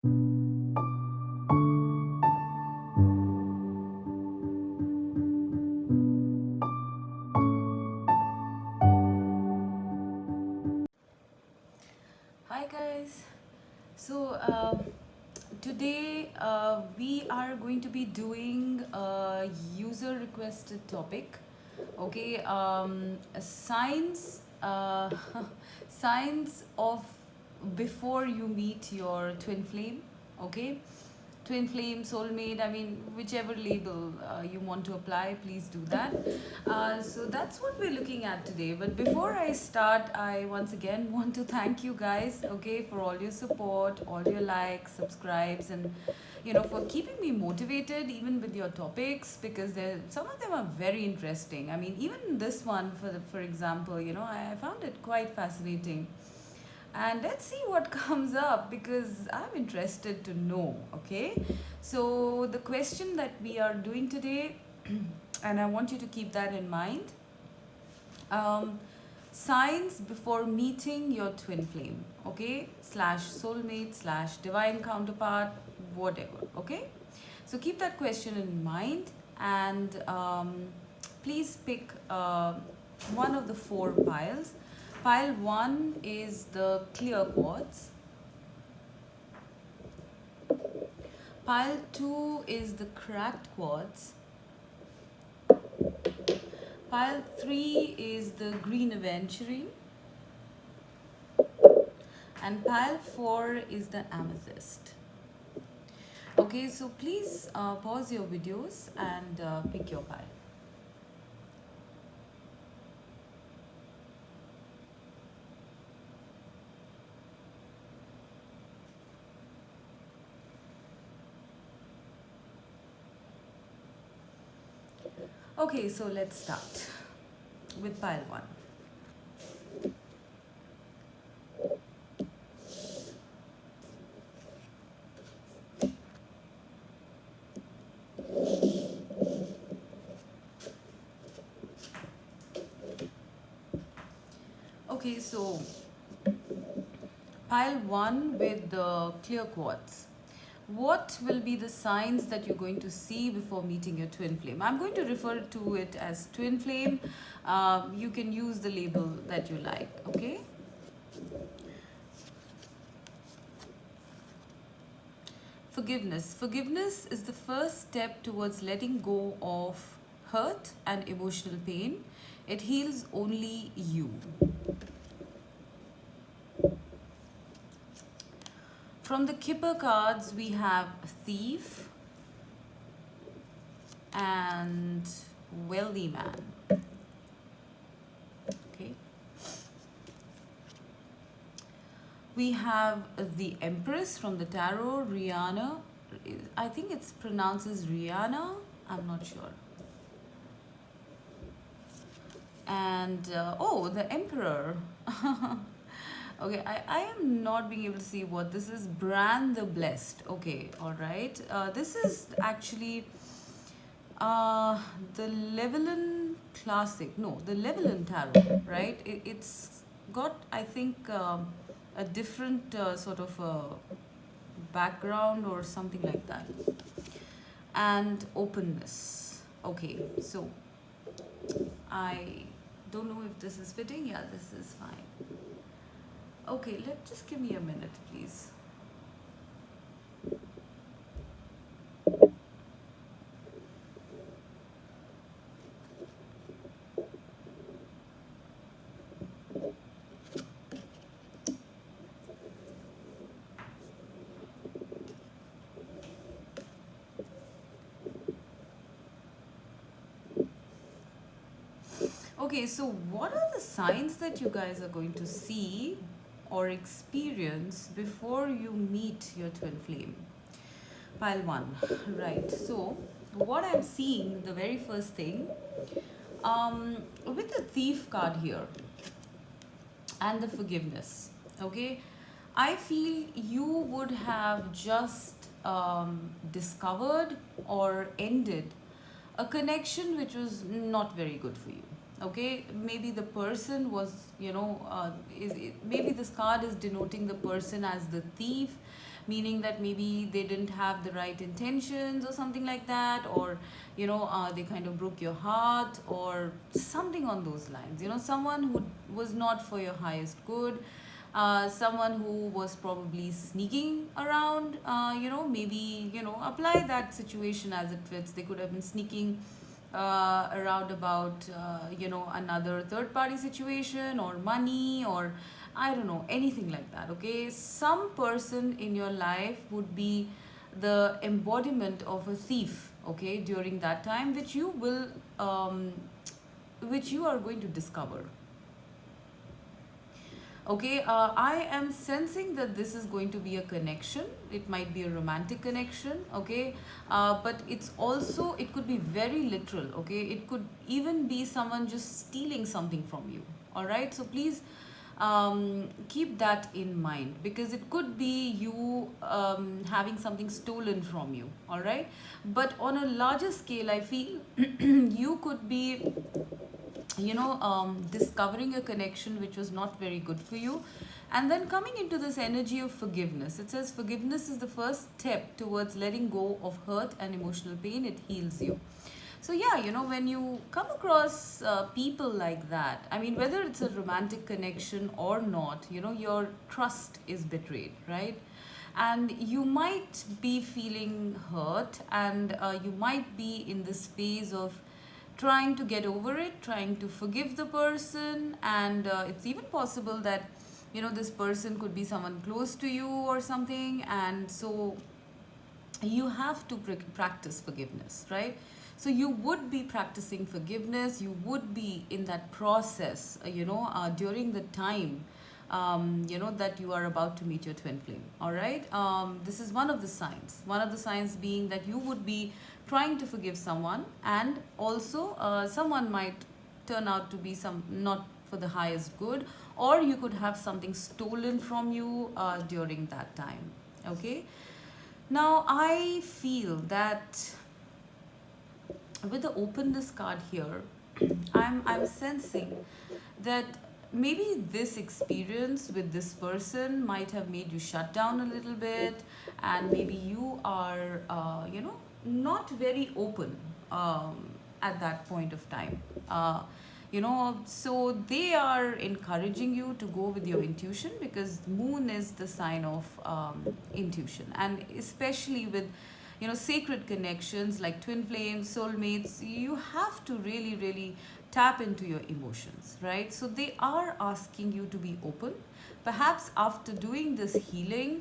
Hi guys. So today we are going to be doing a user requested topic. Okay, signs, signs of before you meet your twin flame. Okay, twin flame, soulmate, I mean, whichever label you want to apply, please do that. So that's what we're looking at today. But before I start, I once again want to thank you guys, okay, for all your support, all your likes, subscribes, and for keeping me motivated even with your topics, because some of them are very interesting. I mean, even this one, for example, I found it quite fascinating. And let's see what comes up, because I'm interested to know. Okay, so the question that we are doing today, and I want you to keep that in mind, um, signs before meeting your twin flame, okay, slash soulmate, slash divine counterpart, whatever. Okay, so keep that question in mind, and please pick one of the four piles. Pile 1 is the clear quartz. Pile 2 is the cracked quartz. Pile 3 is the green aventurine. And pile 4 is the amethyst. Okay, so please pause your videos and pick your pile. Okay, so let's start with pile 1. Okay, so pile 1 with the clear quartz. What will be the signs that you're going to see before meeting your twin flame? I'm going to refer to it as twin flame. You can use the label that you like, okay? Forgiveness. Forgiveness is the first step towards letting go of hurt and emotional pain. It heals only you. From the Kipper cards, we have Thief and Wealthy Man. Okay. We have the Empress from the Tarot, Rihanna. I think it's pronounced as Rihanna. I'm not sure. And oh, the Emperor. Okay, I am not being able to see what this is. Bran the Blessed. Okay, all right. This is actually the Llewellyn Classic. No, the Llewellyn Tarot, right? It's got, I think, a different sort of background or something like that. And openness. Okay, so I don't know if this is fitting. Yeah, this is fine. Okay, just give me a minute, please. Okay, so what are the signs that you guys are going to see or experience before you meet your twin flame? Pile 1, right? So what I'm seeing, the very first thing, with the Thief card here and the forgiveness, okay, I feel you would have just discovered or ended a connection which was not very good for you. Okay, maybe the person was, maybe this card is denoting the person as the thief, meaning that maybe they didn't have the right intentions or something like that, or they kind of broke your heart or something on those lines. Someone who was not for your highest good, someone who was probably sneaking around, maybe, apply that situation as it fits. They could have been sneaking around about, another third party situation or money, or I don't know, anything like that. Okay, some person in your life would be the embodiment of a thief, okay, during that time, which you are going to discover. Okay, I am sensing that this is going to be a connection. It might be a romantic connection, okay, but it could be very literal, okay. It could even be someone just stealing something from you, all right. So please keep that in mind, because it could be you having something stolen from you, all right. But on a larger scale, I feel you could be discovering a connection which was not very good for you, and then coming into this energy of forgiveness. It says forgiveness is the first step towards letting go of hurt and emotional pain. It heals you. So yeah, when you come across people like that, I mean, whether it's a romantic connection or not, your trust is betrayed, right? And you might be feeling hurt, and you might be in this phase of trying to get over it, trying to forgive the person, and it's even possible that this person could be someone close to you or something, and so you have to practice forgiveness, right? So you would be practicing forgiveness, you would be in that process, during the time that you are about to meet your twin flame, all right. This is one of the signs being that you would be trying to forgive someone, and also someone might turn out to be not for the highest good, or you could have something stolen from you during that time, okay. Now I feel that with the openness card here, I'm sensing that maybe this experience with this person might have made you shut down a little bit, and maybe you are not very open at that point of time. So they are encouraging you to go with your intuition, because moon is the sign of intuition, and especially with sacred connections like twin flames, soulmates, you have to really really tap into your emotions, right? So they are asking you to be open. Perhaps after doing this healing,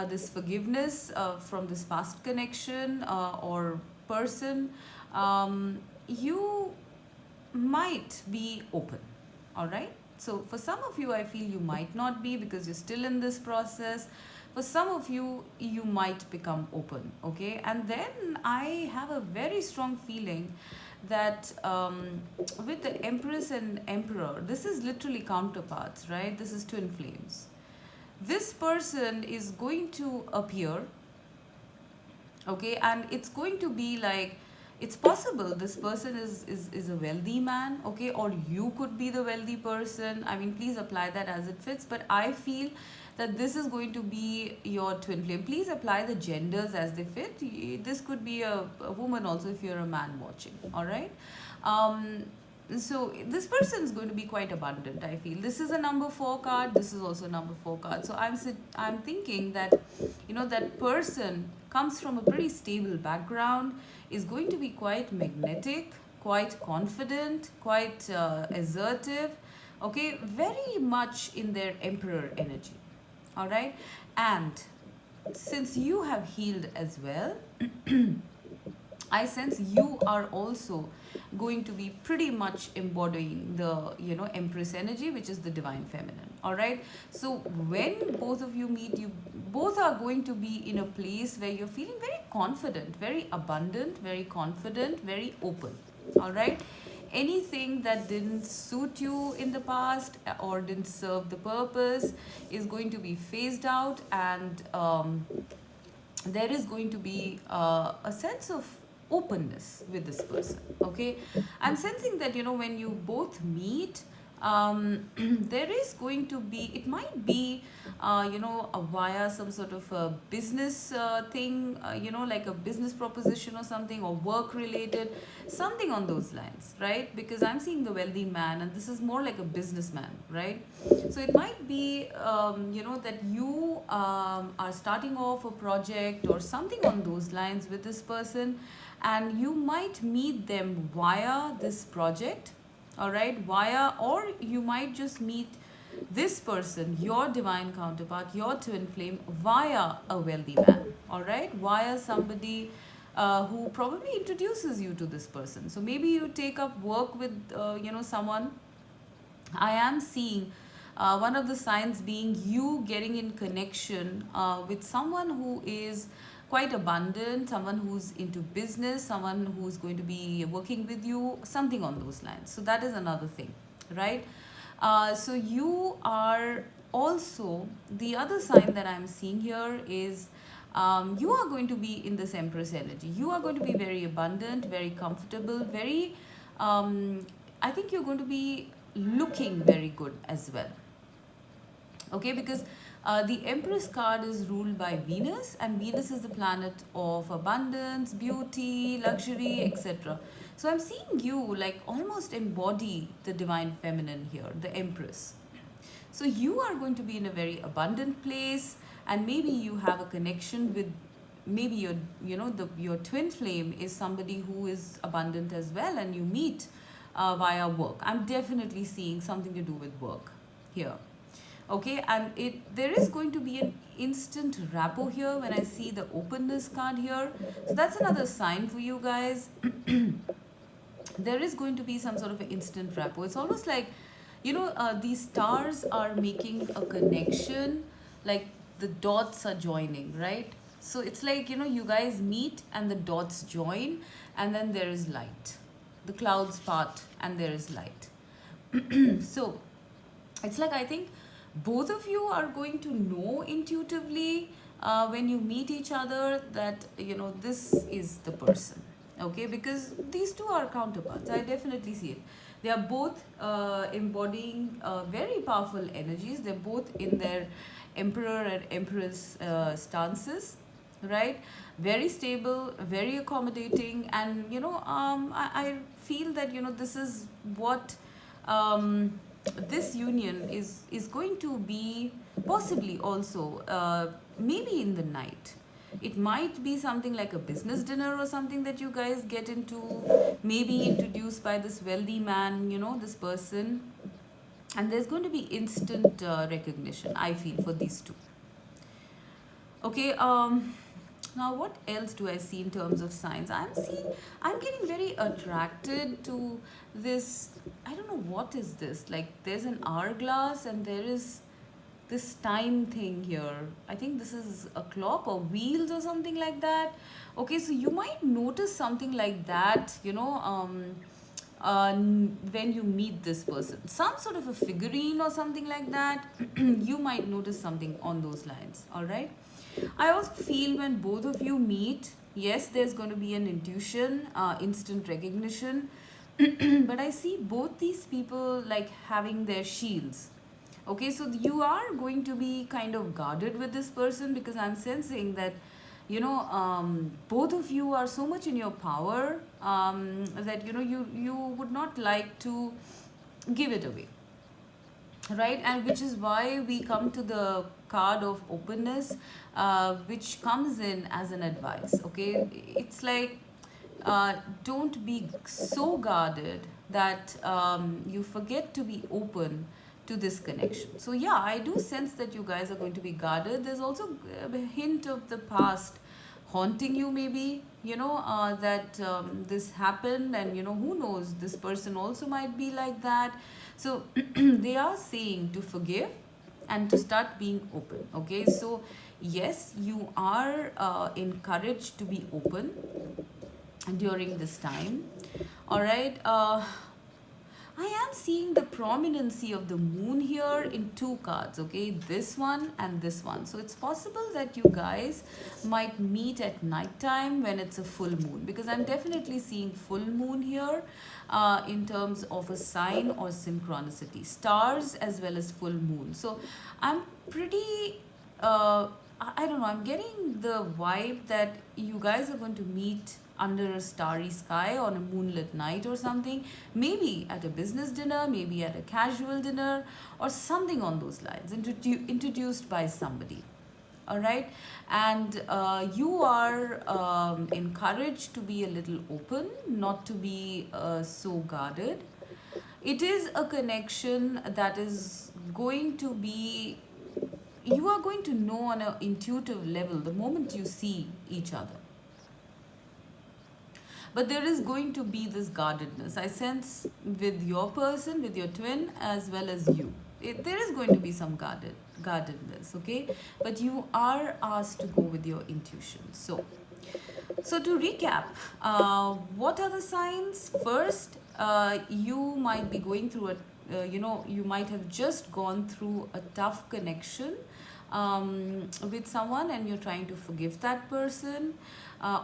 this forgiveness from this past connection or person, you might be open, all right. So for some of you, I feel you might not be, because you're still in this process. For some of you, you might become open, okay. And then I have a very strong feeling that with the Empress and Emperor, this is literally counterparts, right? This is twin flames. This person is going to appear, okay, and it's going to be like, it's possible this person is a wealthy man, okay, or you could be the wealthy person. I mean, please apply that as it fits, but I feel that this is going to be your twin flame. Please apply the genders as they fit. This could be a woman also if you're a man watching, all right. So this person is going to be quite abundant, I feel. This is a number 4 card, this is also a number 4 card. So I'm thinking that that person comes from a pretty stable background, is going to be quite magnetic, quite confident, quite assertive, okay, very much in their emperor energy, all right. And since you have healed as well, I sense you are also going to be pretty much embodying the Empress energy, which is the divine feminine, all right. So when both of you meet, you both are going to be in a place where you're feeling very confident, very abundant, very confident, very open, all right. Anything that didn't suit you in the past or didn't serve the purpose is going to be phased out, and there is going to be a sense of openness with this person. Okay, I'm sensing that, when you both meet, there is going to be, it might be, via some sort of a business thing, like a business proposition or something, or work related, something on those lines, right? Because I'm seeing the wealthy man, and this is more like a businessman, right? So it might be, that you are starting off a project or something on those lines with this person, and you might meet them via this project, all right, via, or you might just meet this person, your divine counterpart, your twin flame, via a wealthy man, all right, via somebody who probably introduces you to this person. So maybe you take up work with, someone. I am seeing one of the signs being you getting in connection with someone who is quite abundant, someone who's into business, someone who's going to be working with you, something on those lines. So that is another thing, right? So you are also, the other sign that I'm seeing here is you are going to be in this Empress energy. You are going to be very abundant, very comfortable, very, I think you're going to be looking very good as well. Okay, because the Empress card is ruled by Venus, and Venus is the planet of abundance, beauty, luxury, etc. So I'm seeing you like almost embody the divine feminine here, the Empress. So you are going to be in a very abundant place, and maybe you have a connection with, maybe your, your twin flame is somebody who is abundant as well, and you meet via work. I'm definitely seeing something to do with work here. Okay, and there is going to be an instant rapport here when I see the openness card here. So that's another sign for you guys. There is going to be some sort of an instant rapport. It's almost like, these stars are making a connection, like the dots are joining, right? So it's like, you guys meet and the dots join, and then there is light. The clouds part and there is light. So it's like, I think both of you are going to know intuitively when you meet each other that, this is the person. Okay, because these two are counterparts. I definitely see it. They are both embodying very powerful energies. They're both in their emperor and empress stances, right? Very stable, very accommodating, and I feel that, this is what this union is going to be, possibly also maybe in the night. It might be something like a business dinner or something that you guys get into, maybe introduced by this wealthy man, this person, and there's going to be instant recognition, I feel, for these two. Okay, now what else do I see in terms of signs? I'm getting very attracted to this, I don't know what is this, like there's an hourglass and there is this time thing here. I think this is a clock or wheels or something like that. Okay, so you might notice something like that, when you meet this person. Some sort of a figurine or something like that. You might notice something on those lines, all right? I also feel when both of you meet, yes, there's going to be an intuition, instant recognition. But I see both these people like having their shields. Okay, so you are going to be kind of guarded with this person, because I'm sensing that, both of you are so much in your power that, you would not like to give it away. Right, and which is why we come to the card of openness, which comes in as an advice. Okay, it's like, don't be so guarded that you forget to be open to this connection. So yeah, I do sense that you guys are going to be guarded. There's also a hint of the past haunting you, maybe, that this happened, and who knows, this person also might be like that. So they are saying to forgive and to start being open. Okay, so yes, you are encouraged to be open during this time. All right, I am seeing the prominency of the moon here in two cards, okay? This one and this one. So it's possible that you guys might meet at nighttime when it's a full moon, because I'm definitely seeing full moon here in terms of a sign or synchronicity. Stars as well as full moon. So I'm pretty, I don't know, I'm getting the vibe that you guys are going to meet under a starry sky on a moonlit night or something, maybe at a business dinner, maybe at a casual dinner, or something on those lines, introduced by somebody. All right, and you are encouraged to be a little open, not to be so guarded. It is a connection that is going to be, you are going to know on an intuitive level the moment you see each other. But there is going to be this guardedness. I sense with your person, with your twin, as well as you. There is going to be some guardedness, okay? But you are asked to go with your intuition. So to recap, what are the signs? First, you might be going through you might have just gone through a tough connection with someone, and you're trying to forgive that person,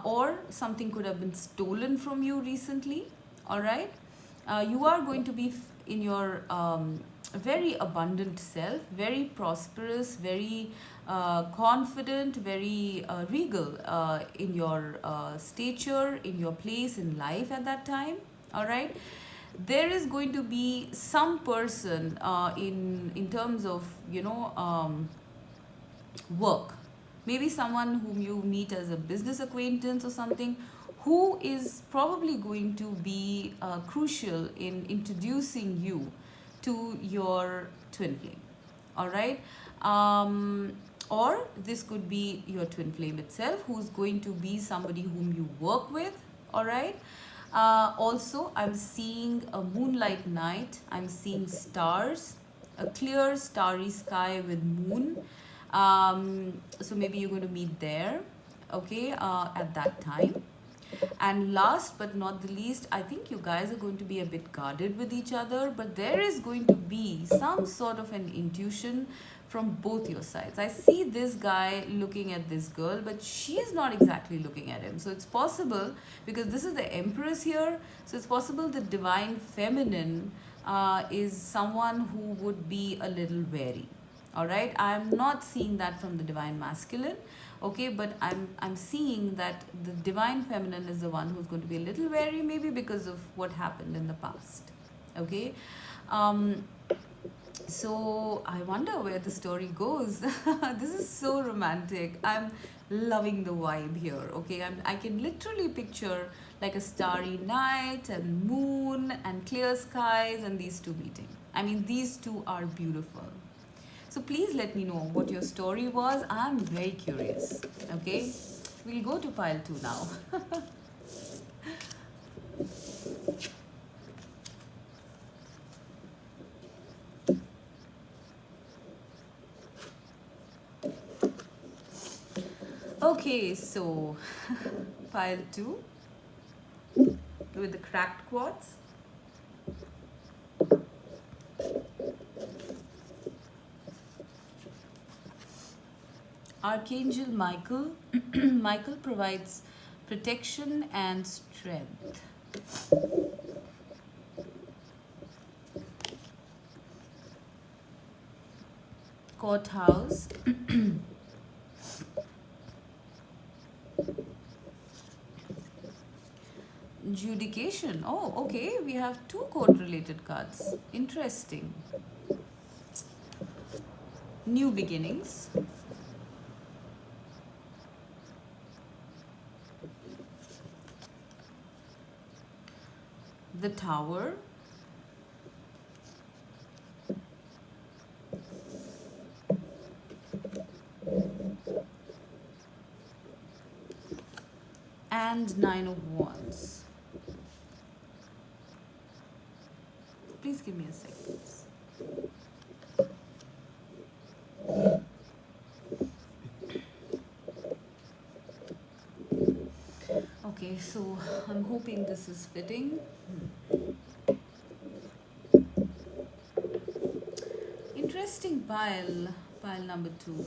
or something could have been stolen from you recently. All right, you are going to be in your very abundant self, very prosperous, very confident, very regal in your stature, in your place in life at that time. All right, there is going to be some person in terms of work, maybe someone whom you meet as a business acquaintance or something, who is probably going to be crucial in introducing you to your twin flame. All right, or this could be your twin flame itself, who's going to be somebody whom you work with. All right, also I'm seeing a moonlight night, I'm seeing stars, a clear starry sky with moon. So maybe you're going to meet there, okay, at that time. And last but not the least, I think you guys are going to be a bit guarded with each other, but there is going to be some sort of an intuition from both your sides. I see this guy looking at this girl, but she's not exactly looking at him. So it's possible, because this is the Empress here, so it's possible the divine feminine is someone who would be a little wary. All right, I'm not seeing that from the divine masculine, okay, but I'm seeing that the divine feminine is the one who's going to be a little wary, maybe because of what happened in the past. Okay, so I wonder where the story goes. This is so romantic. I'm loving the vibe here. Okay, I can literally picture like a starry night and moon and clear skies and these two meeting. I mean, these two are beautiful. So please let me know what your story was. I'm very curious. Okay, we'll go to pile 2 now. Okay, so pile 2 with the cracked quartz. Archangel Michael. Michael provides protection and strength. Courthouse. Judication. Oh, okay. We have 2 court-related cards. Interesting. New beginnings. The Tower. And 9 of Wands. Please give me a second. Okay, so I'm hoping this is fitting. pile number 2.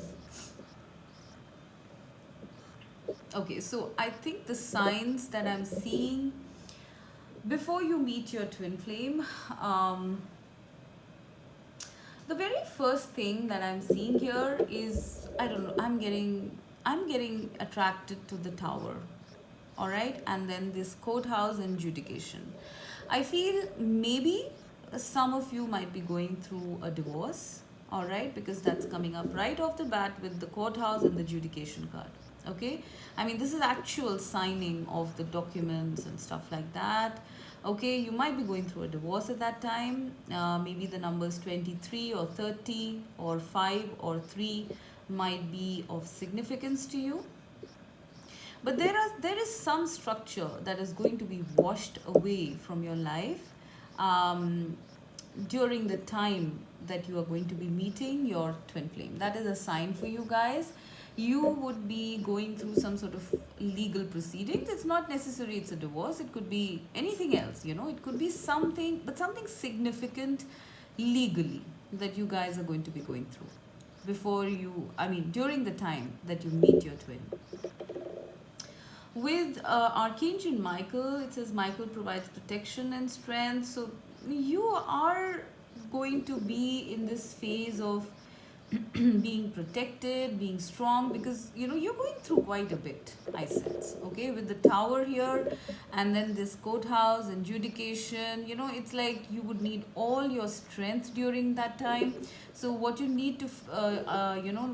Okay, so I think the signs that I'm seeing before you meet your twin flame, the very first thing that I'm seeing here is, I don't know, I'm getting attracted to the tower. All right, and then this courthouse and judication. I feel maybe some of you might be going through a divorce, all right, because that's coming up right off the bat with the courthouse and the judication card. Okay, I mean, this is actual signing of the documents and stuff like that. Okay, you might be going through a divorce at that time. Maybe the numbers 23 or 30 or 5 or 3 might be of significance to you. But there is some structure that is going to be washed away from your life during the time that you are going to be meeting your twin flame. That is a sign for you guys. You would be going through some sort of legal proceedings. It's not necessary it's a divorce. It could be anything else, you know. It could be something, but something significant legally that you guys are going to be going through before you, I mean, during the time that you meet your twin. With Archangel Michael, it says Michael provides protection and strength. So you are going to be in this phase of being protected, being strong, because you know you're going through quite a bit, I sense. Okay, with the tower here and then this courthouse and judication, you know, it's like you would need all your strength during that time. So what you need to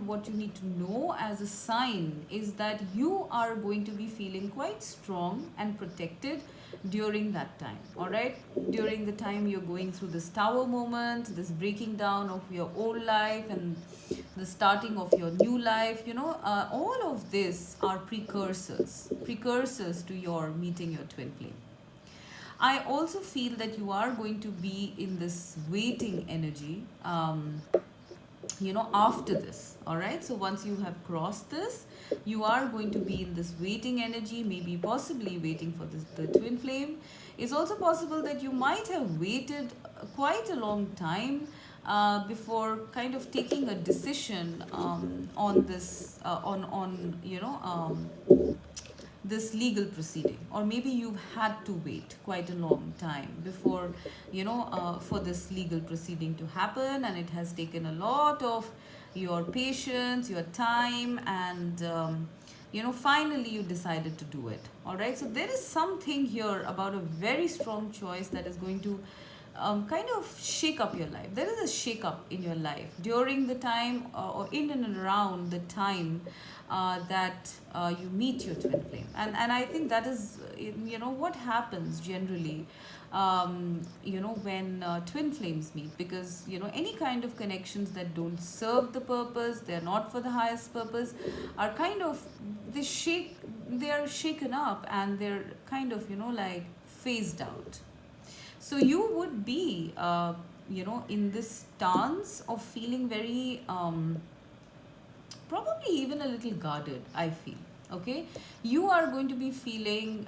what you need to know as a sign is that you are going to be feeling quite strong and protected during that time. All right, during the time you're going through this tower moment, this breaking down of your old life and the starting of your new life, you know, all of this are precursors to your meeting your twin flame. I also feel that you are going to be in this waiting energy, you know, after this. All right, so once you have crossed this, you are going to be in this waiting energy, maybe possibly waiting for the twin flame. It's also possible that you might have waited quite a long time before kind of taking a decision on this this legal proceeding, or maybe you've had to wait quite a long time before, you know, for this legal proceeding to happen, and it has taken a lot of your patience, your time, and you know, finally you decided to do it. All right, so there is something here about a very strong choice that is going to kind of shake up your life. There is a shake up in your life during the time or in and around the time that you meet your twin flame. And I think that is, you know, what happens generally, you know, when twin flames meet, because, you know, any kind of connections that don't serve the purpose, they're not for the highest purpose, are kind of, they are shaken up and they're kind of, you know, like phased out. So you would be, you know, in this stance of feeling very, probably even a little guarded, I feel. Okay, you are going to be feeling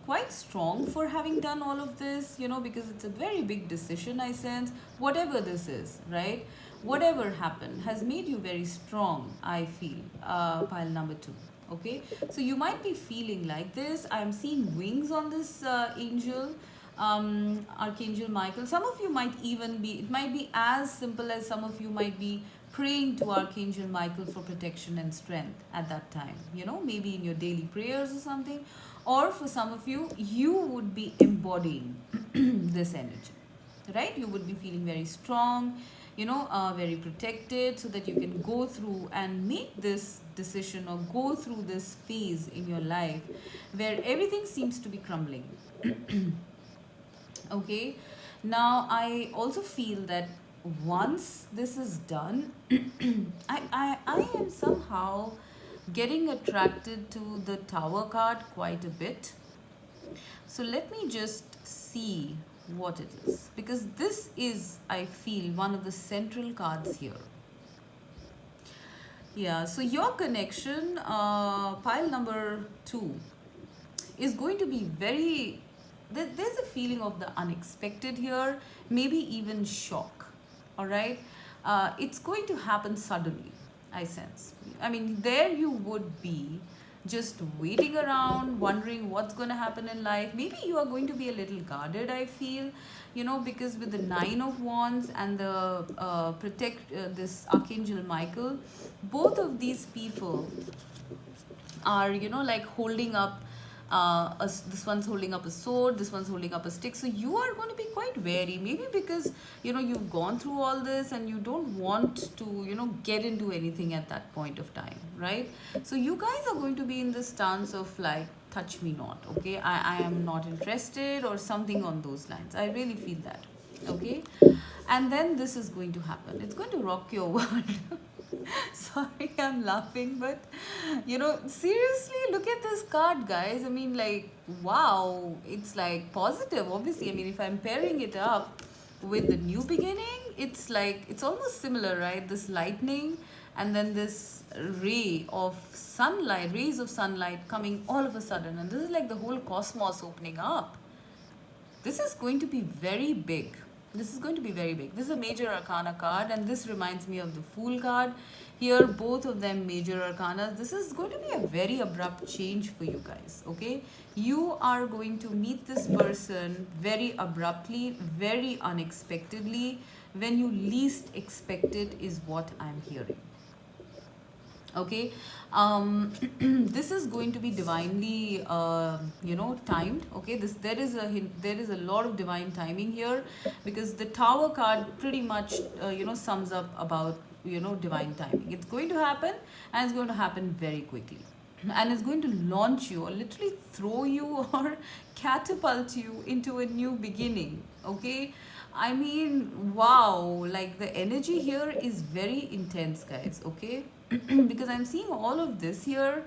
quite strong for having done all of this, you know, because it's a very big decision, I sense. Whatever this is, right? Whatever happened has made you very strong, I feel, pile number 2. Okay, so you might be feeling like this. I'm seeing wings on this angel. Archangel Michael. Some of you might even be, it might be as simple as some of you might be praying to Archangel Michael for protection and strength at that time, you know, maybe in your daily prayers or something. Or for some of you, you would be embodying this energy, right? You would be feeling very strong, you know, very protected, so that you can go through and make this decision or go through this phase in your life where everything seems to be crumbling. Okay, now I also feel that once this is done, I am somehow getting attracted to the Tower card quite a bit. So let me just see what it is, because this is, I feel, one of the central cards here. Yeah, so your connection, pile number 2, is going to be very, there's a feeling of the unexpected here, maybe even shock. All right, it's going to happen suddenly, I sense. I mean, there you would be just waiting around, wondering what's going to happen in life. Maybe you are going to be a little guarded, I feel, because with the Nine of Wands and the this Archangel Michael, both of these people are, like holding up this one's holding up a sword, this one's holding up a stick. So you are going to be quite wary, maybe because you've gone through all this and you don't want to get into anything at that point of time, right? So you guys are going to be in this stance of like, touch me not, okay? I am not interested, or something on those lines. I really feel that, okay? And then this is going to happen. It's going to rock your world. Sorry, I'm laughing, but seriously, look at this card, guys. I mean, like, wow, it's like positive, obviously. I mean, if I'm pairing it up with the new beginning, it's like, it's almost similar, right? This lightning and then this rays of sunlight coming all of a sudden, and this is like the whole cosmos opening up. This is going to be very big. This is going to be very big. This is a major arcana card, and this reminds me of the Fool card. Here, both of them major arcana. This is going to be a very abrupt change for you guys, okay? You are going to meet this person very abruptly, very unexpectedly, when you least expect it, is what I'm hearing. Okay, this is going to be divinely timed. Okay, there is a lot of divine timing here, because the Tower card pretty much sums up about divine timing. It's going to happen, and it's going to happen very quickly, and it's going to launch you, or literally throw you, or catapult you into a new beginning. Okay, I mean, wow, like the energy here is very intense, guys, okay? Because I'm seeing all of this here.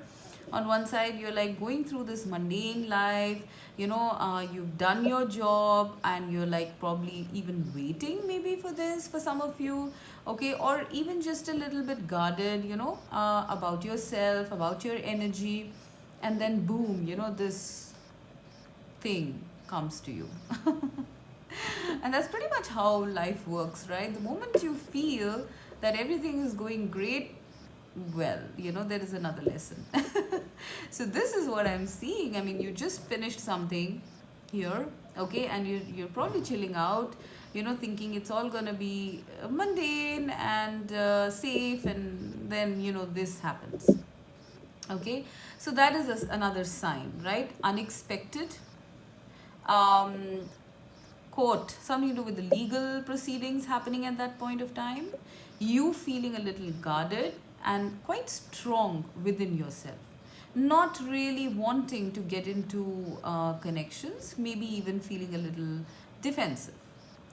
On one side, you're like going through this mundane life, you've done your job, and you're like probably even waiting maybe for this for some of you, okay? Or even just a little bit guarded, about yourself, about your energy, and then boom, this thing comes to you. And that's pretty much how life works, right? The moment you feel that everything is going great, well, there is another lesson. So this is what I'm seeing. I mean, you just finished something here, okay, and you're probably chilling out, thinking it's all gonna be mundane and safe, and then this happens. Okay, so that is another sign, right? Unexpected. Court, something to do with the legal proceedings happening at that point of time. You feeling a little guarded and quite strong within yourself, not really wanting to get into connections, maybe even feeling a little defensive.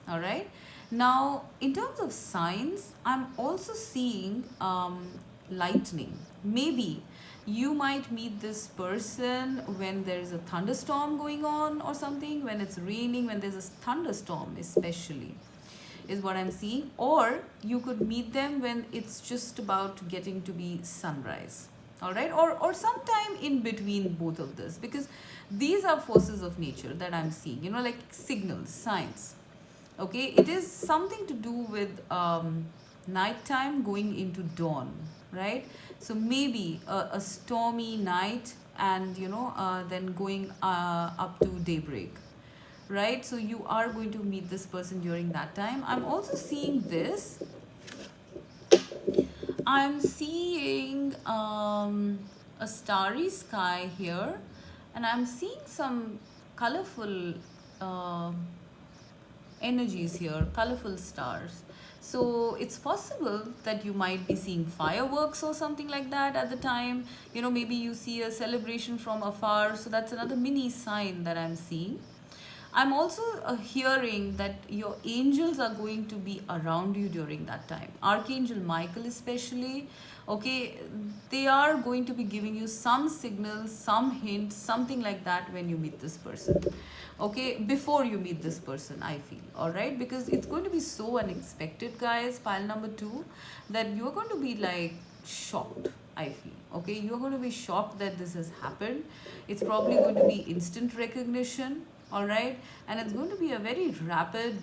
All right, now in terms of signs, I'm also seeing lightning. Maybe you might meet this person when there's a thunderstorm going on, or something, when it's raining, when there's a thunderstorm especially, is what I'm seeing. Or you could meet them when it's just about getting to be sunrise, all right? Or sometime in between both of this, because these are forces of nature that I'm seeing, like signals, signs, okay? It is something to do with nighttime going into dawn, right? So maybe a stormy night, and then going up to daybreak, right? So you are going to meet this person during that time. I'm also seeing this. I'm seeing a starry sky here, and I'm seeing some colorful energies here, colorful stars. So it's possible that you might be seeing fireworks or something like that at the time. Maybe you see a celebration from afar. So that's another mini sign that I'm seeing. I'm also hearing that your angels are going to be around you during that time. Archangel Michael especially, okay, they are going to be giving you some signals, some hints, something like that when you meet this person. Okay, before you meet this person, I feel, all right? Because it's going to be so unexpected, guys, pile number 2, that you're going to be like shocked, I feel. Okay, you're going to be shocked that this has happened. It's probably going to be instant recognition, all right? And it's going to be a very rapid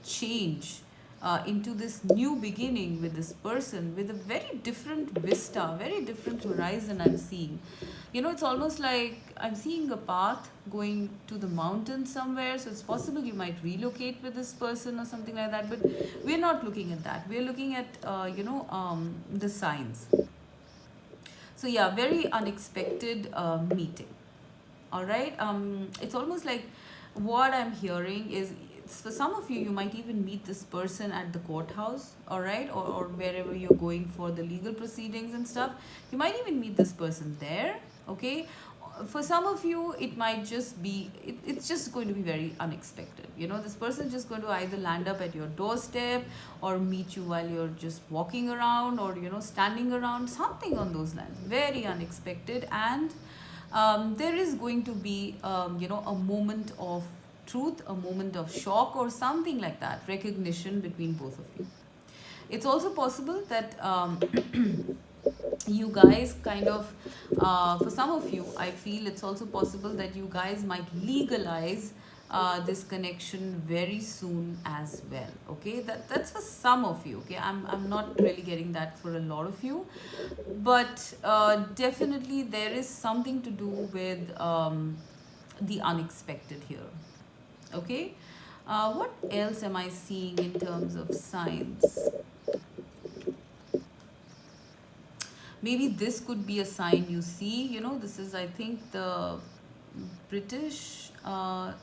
change into this new beginning with this person with a very different vista, very different horizon I'm seeing. It's almost like I'm seeing a path going to the mountains somewhere. So it's possible you might relocate with this person or something like that. But we're not looking at that. We're looking at, the signs. So yeah, very unexpected meeting. All right. It's almost like what I'm hearing is, for some of you, you might even meet this person at the courthouse, all right, or wherever you're going for the legal proceedings and stuff. You might even meet this person there, okay. For some of you, it might just be, it's just going to be very unexpected. This person is just going to either land up at your doorstep or meet you while you're just walking around, or standing around, something on those lines. Very unexpected. And there is going to be a moment of truth, a moment of shock, or something like that, recognition between both of you. It's also possible that you guys kind of, for some of you, I feel it's also possible that you guys might legalize this connection very soon as well. Okay, that's for some of you. Okay, I'm not really getting that for a lot of you, but definitely there is something to do with the unexpected here. Okay, what else am I seeing in terms of signs? Maybe this could be a sign you see. This is, I think, the British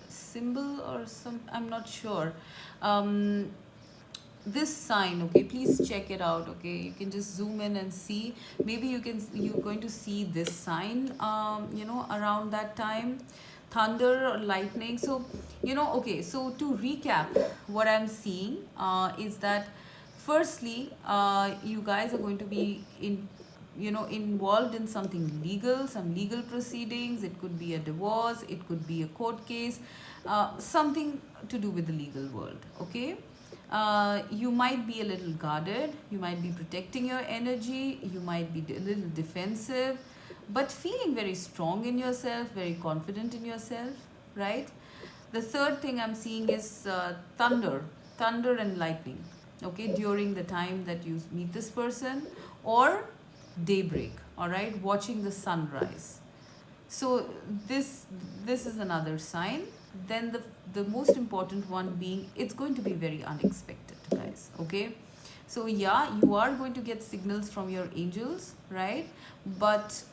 symbol or some, I'm not sure. This sign, okay, please check it out. Okay, you can just zoom in and see. Maybe you're going to see this sign around that time, thunder or lightning. So okay, so to recap, what I'm seeing is that, firstly, you guys are going to be involved in something legal, some legal proceedings. It could be a divorce, it could be a court case, something to do with the legal world. Okay, you might be a little guarded, you might be protecting your energy, you might be a little defensive, but feeling very strong in yourself, very confident in yourself, right? The third thing I'm seeing is thunder and lightning, okay, during the time that you meet this person, or daybreak, all right, watching the sunrise. So this is another sign. Then the most important one being, it's going to be very unexpected, guys. Okay, so yeah, you are going to get signals from your angels, right? But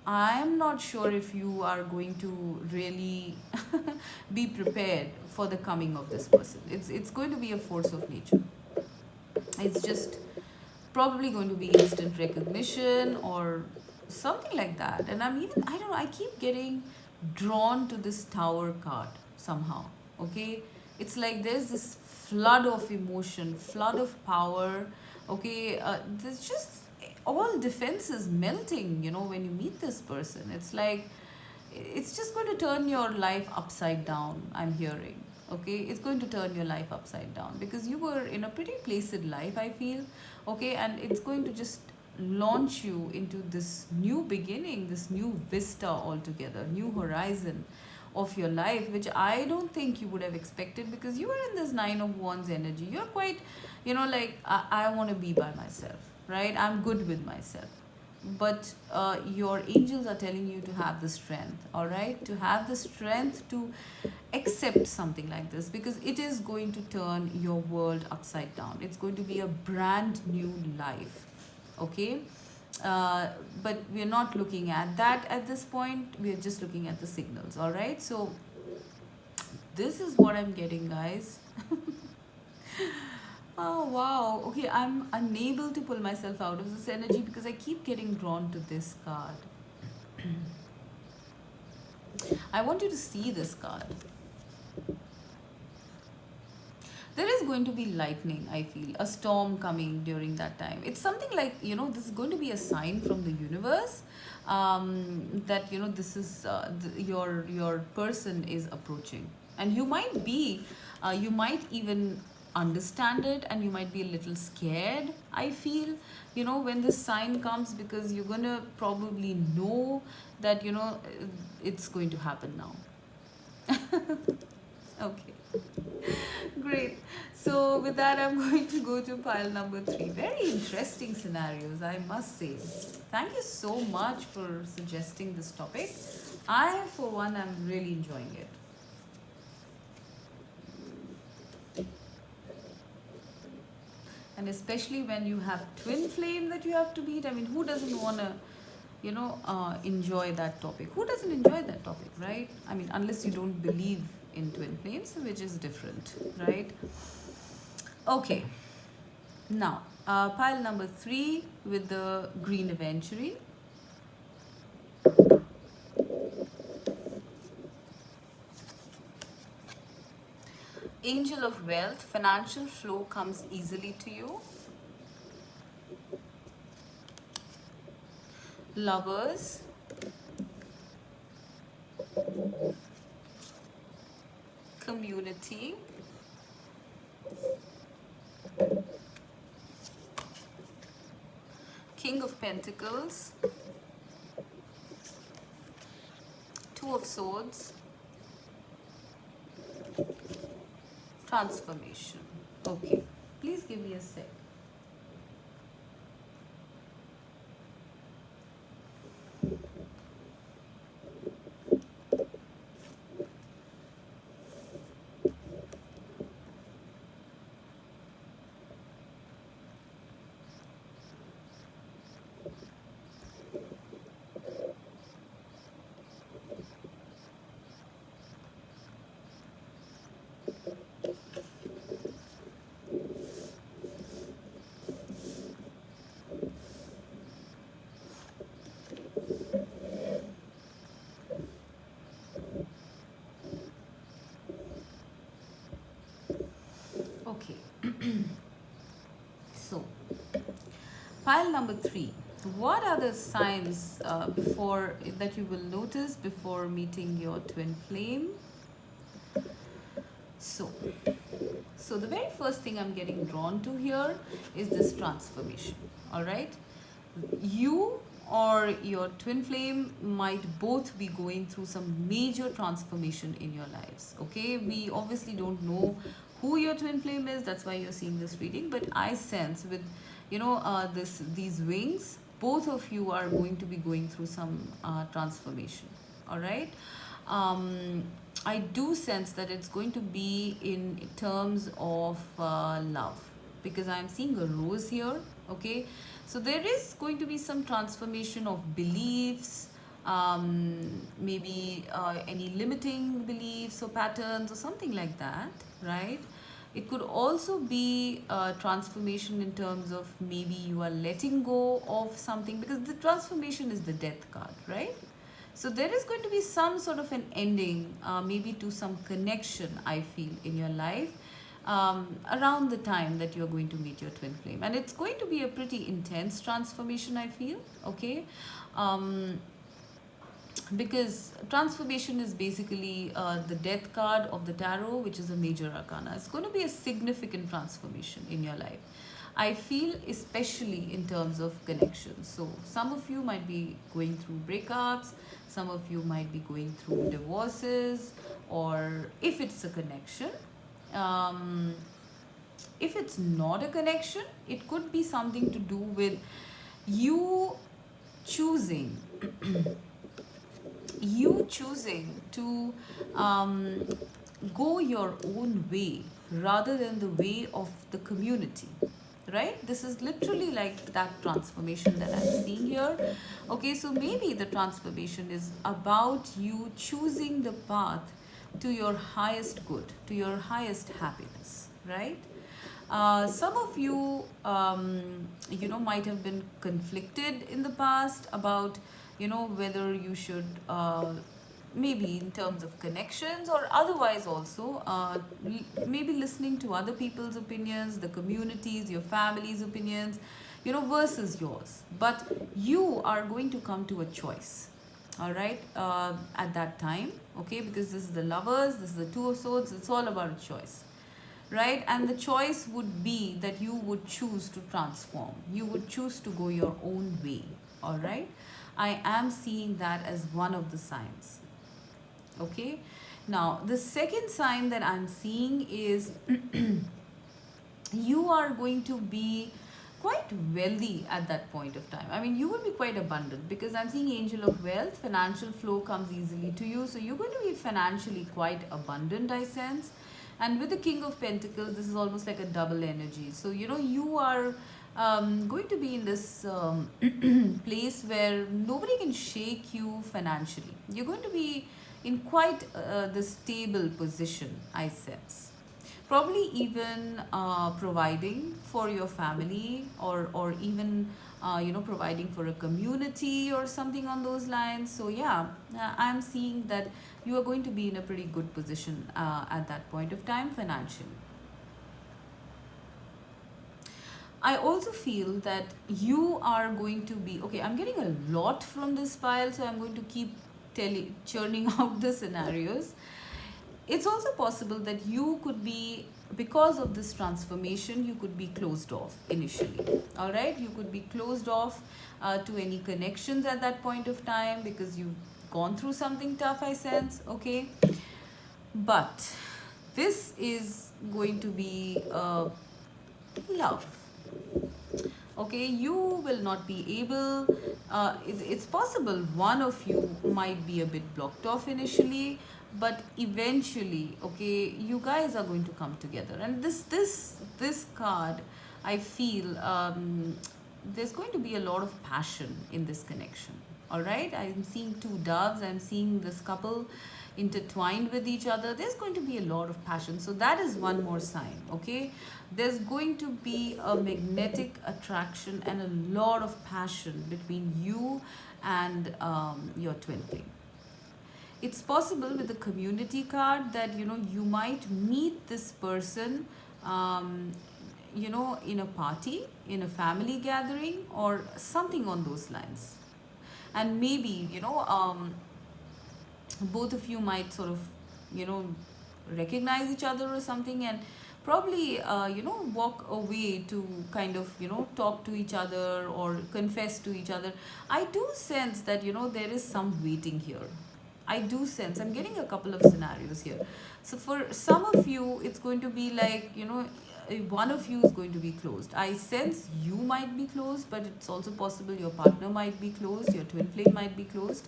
I'm not sure if you are going to really be prepared for the coming of this person. It's going to be a force of nature. It's just probably going to be instant recognition or something like that. And I don't know, I keep getting drawn to this Tower card somehow. Okay, it's like there's this flood of emotion, flood of power. Okay, there's just all defenses melting, when you meet this person. It's like, it's just going to turn your life upside down, I'm hearing. Okay, it's going to turn your life upside down, because you were in a pretty placid life, I feel. Okay, and it's going to just launch you into this new beginning, this new vista altogether, new horizon of your life, which I don't think you would have expected, because you are in this Nine of Wands energy. You're quite, like, I want to be by myself, right? I'm good with myself. But your angels are telling you to have the strength, all right, to have the strength to accept something like this, because it is going to turn your world upside down. It's going to be a brand new life. Okay, but we're not looking at that at this point. We're just looking at the signals. All right, so this is what I'm getting, guys. Oh wow. Okay, I'm unable to pull myself out of this energy, because I keep getting drawn to this card. I want you to see this card. There is going to be lightning, I feel, a storm coming during that time. It's something like, this is going to be a sign from the universe, that, this is your person is approaching. And you might be, you might even understand it, and you might be a little scared, I feel, when this sign comes, because you're going to probably know that, it's going to happen now. Okay. Great. So with that, I'm going to go to pile number 3. Very interesting scenarios, I must say. Thank you so much for suggesting this topic. I, for one, am really enjoying it. And especially when you have twin flame that you have to beat. I mean, who doesn't want to, enjoy that topic? Who doesn't enjoy that topic, right? I mean, unless you don't believe in twin flames, which is different, right? Okay. Now, pile number 3 with the green aventurine. Angel of wealth, financial flow comes easily to you. Lovers, community, King of Pentacles, Two of Swords, transformation. Okay, please give me a sec. Okay. So, pile number 3. What are the signs before that you will notice before meeting your twin flame? So, the very first thing I'm getting drawn to here is this transformation. All right, you or your twin flame might both be going through some major transformation in your lives. Okay, we obviously don't know who your twin flame is, that's why you're seeing this reading, but I sense with these wings, both of you are going to be going through some transformation. All right, I do sense that it's going to be in terms of love, because I'm seeing a rose here. Okay, so there is going to be some transformation of beliefs, maybe any limiting beliefs or patterns or something like that, right? It could also be a transformation in terms of maybe you are letting go of something, because the transformation is the death card, right? So there is going to be some sort of an ending, maybe to some connection, I feel, in your life around the time that you're going to meet your twin flame. And it's going to be a pretty intense transformation, I feel, okay? Because transformation is basically the death card of the tarot, which is a major arcana. It's going to be a significant transformation in your life, I feel, especially in terms of connections. So some of you might be going through breakups, some of you might be going through divorces, or if it's a connection, if it's not a connection, it could be something to do with you choosing you choosing to go your own way rather than the way of the community, right? This is literally like that transformation that I'm seeing here. Okay, so maybe the transformation is about you choosing the path to your highest good, to your highest happiness, right? Some of you, might have been conflicted in the past about, whether you should, maybe in terms of connections or otherwise also, maybe listening to other people's opinions, the communities, your family's opinions, versus yours. But you are going to come to a choice, all right, at that time, okay? Because this is the lovers, this is the Two of Swords, it's all about a choice, right? And the choice would be that you would choose to transform, you would choose to go your own way, all right? I am seeing that as one of the signs, okay? Now, the second sign that I'm seeing is you are going to be quite wealthy at that point of time. I mean, you will be quite abundant because I'm seeing angel of wealth. Financial flow comes easily to you. So you're going to be financially quite abundant, I sense. And with the King of Pentacles, this is almost like a double energy. So, you know, you are going to be in this place where nobody can shake you financially. You're going to be in quite the stable position, I sense. Probably even providing for your family, or even providing for a community or something on those lines. So yeah, I'm seeing that you are going to be in a pretty good position at that point of time financially. I also feel that you are going to be okay. I'm getting a lot from this pile, so I'm going to keep churning out the scenarios. It's also possible that you could be, because of this transformation, you could be closed off initially. All right, you could be closed off to any connections at that point of time because you've gone through something tough, I sense. Okay, but this is going to be love. Okay, you will not be able, it's possible one of you might be a bit blocked off initially, but eventually, okay, you guys are going to come together. And this card, I feel there's going to be a lot of passion in this connection. All right, I'm seeing two doves, I'm seeing this couple intertwined with each other. There's going to be a lot of passion. So that is one more sign. Okay, there's going to be a magnetic attraction and a lot of passion between you and your twin flame. It's possible with the community card that you might meet this person in a party, in a family gathering, or something on those lines. And maybe both of you might sort of recognize each other or something, and probably walk away to kind of talk to each other or confess to each other. I do sense that there is some waiting here. I do sense, I'm getting a couple of scenarios here. So for some of you, it's going to be like one of you is going to be closed. I sense you might be closed, but it's also possible your partner might be closed, your twin flame might be closed.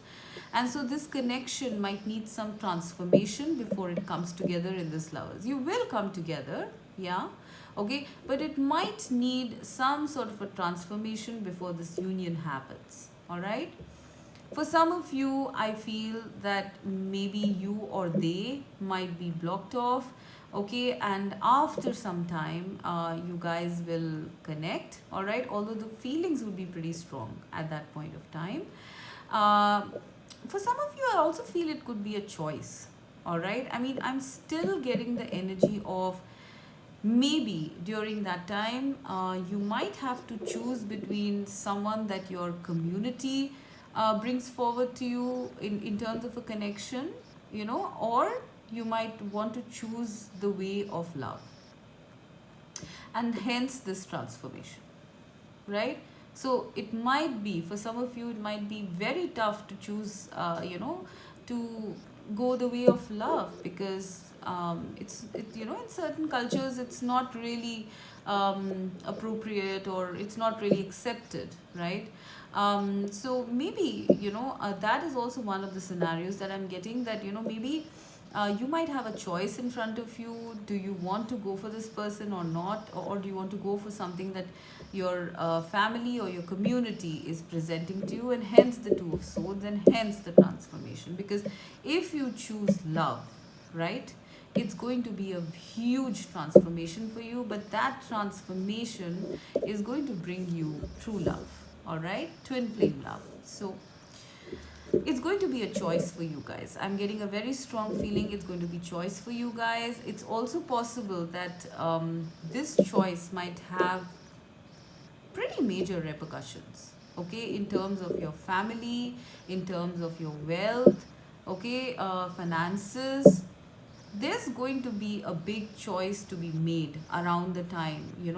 And so this connection might need some transformation before it comes together in this lovers. You will come together, yeah, okay, but it might need some sort of a transformation before this union happens. All right, for some of you, I feel that maybe you or they might be blocked off. Okay, and after some time, you guys will connect. All right, although the feelings would be pretty strong at that point of time. For some of you, I also feel it could be a choice. All right, I mean, I'm still getting the energy of maybe during that time, you might have to choose between someone that your community brings forward to you in terms of a connection, or you might want to choose the way of love, and hence this transformation, right? So it might be, for some of you, it might be very tough to choose, to go the way of love, because in certain cultures, it's not really appropriate, or it's not really accepted, right? So maybe, that is also one of the scenarios that I'm getting, that, maybe you might have a choice in front of you. Do you want to go for this person or not? Or do you want to go for something that your family or your community is presenting to you, and hence the Two of Swords, and hence the transformation? Because if you choose love, right, it's going to be a huge transformation for you, but that transformation is going to bring you true love. All right, twin flame love. So it's going to be a choice for you guys. I'm getting a very strong feeling it's going to be choice for you guys. It's also possible that this choice might have pretty major repercussions, okay, in terms of your family, in terms of your wealth, okay, finances. There's going to be a big choice to be made around the time you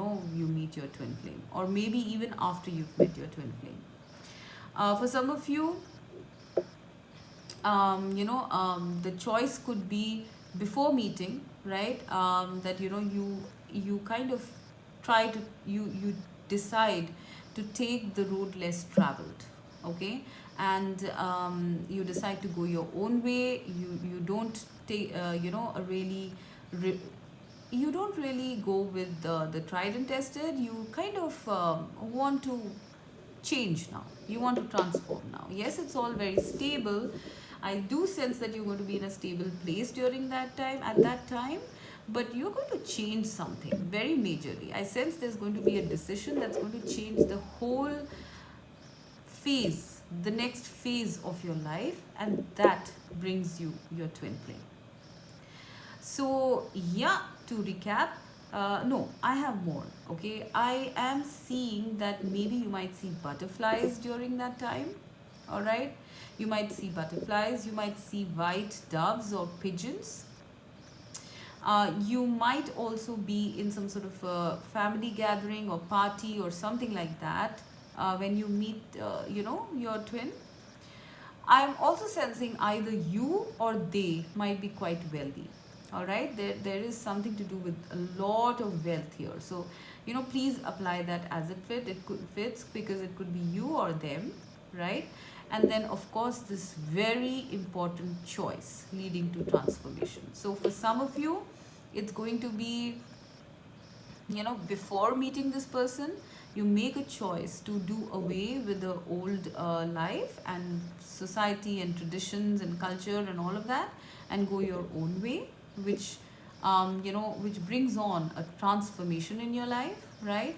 meet your twin flame, or maybe even after you've met your twin flame. For some of you, the choice could be before meeting, right? That you kind of try to you decide to take the road less traveled, okay? And you decide to go your own way. You don't take a really re- you don't really go with the tried and tested. You kind of want to change now. You want to transform now. Yes, it's all very stable. I do sense that you're going to be in a stable place during that time, at that time, but you're going to change something very majorly. I sense there's going to be a decision that's going to change the whole phase, the next phase of your life, and that brings you your twin flame. So, yeah, to recap, no, I have more. Okay, I am seeing that maybe you might see butterflies during that time. All right, you might see butterflies, you might see white doves or pigeons. You might also be in some sort of a family gathering or party or something like that when you meet, your twin. I'm also sensing either you or they might be quite wealthy. All right, there is something to do with a lot of wealth here. So, please apply that as it fits, because it could be you or them, right? And then, of course, this very important choice leading to transformation. So, for some of you, it's going to be, before meeting this person, you make a choice to do away with the old life and society and traditions and culture and all of that, and go your own way, which which brings on a transformation in your life, right?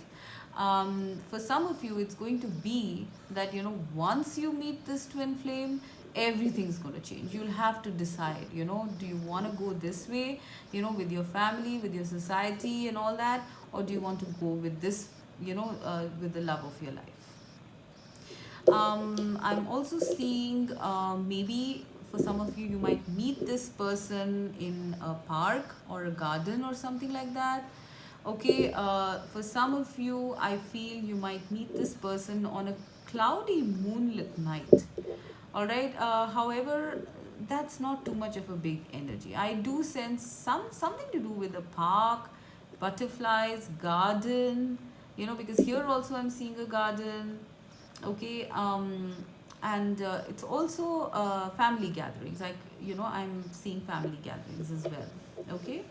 For some of you, it's going to be that, once you meet this twin flame, everything's going to change. You'll have to decide, do you want to go this way, with your family, with your society and all that, or do you want to go with this, with the love of your life? I'm also seeing, maybe for some of you, you might meet this person in a park or a garden or something like that. Okay, for some of you, I feel you might meet this person on a cloudy moonlit night. All right. However, that's not too much of a big energy. I do sense something to do with the park, butterflies, garden. Because here also I'm seeing a garden. Okay. And it's also family gatherings. Like, I'm seeing family gatherings as well. Okay.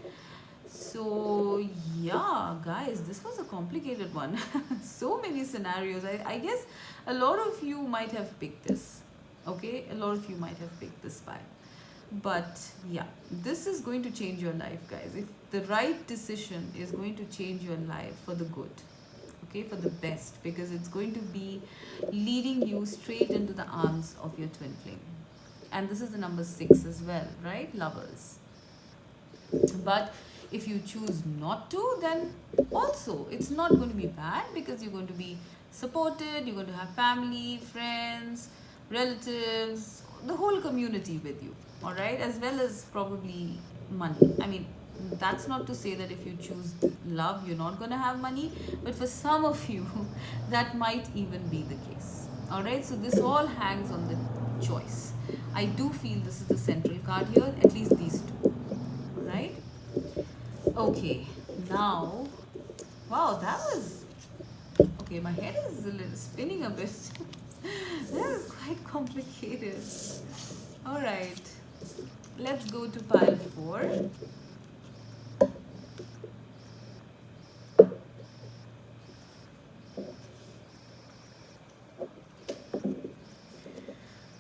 So, yeah, guys, this was a complicated one. So many scenarios. I guess a lot of you might have picked this. Okay, a lot of you might have picked this spot. But yeah, this is going to change your life, guys. If the right decision is going to change your life for the good, okay, for the best, because it's going to be leading you straight into the arms of your twin flame. And this is the number 6 as well, right? Lovers. But if you choose not to, then also it's not going to be bad, because you're going to be supported, you're going to have family, friends, relatives, the whole community with you, all right, as well as probably money. I mean, that's not to say that if you choose love, you're not going to have money, but for some of you, that might even be the case. All right, so this all hangs on the choice. I do feel this is the central card here, at least these two, right? Okay, now, wow, that was okay. My head is a little spinning a bit. That is quite complicated. All right, let's go to pile 4.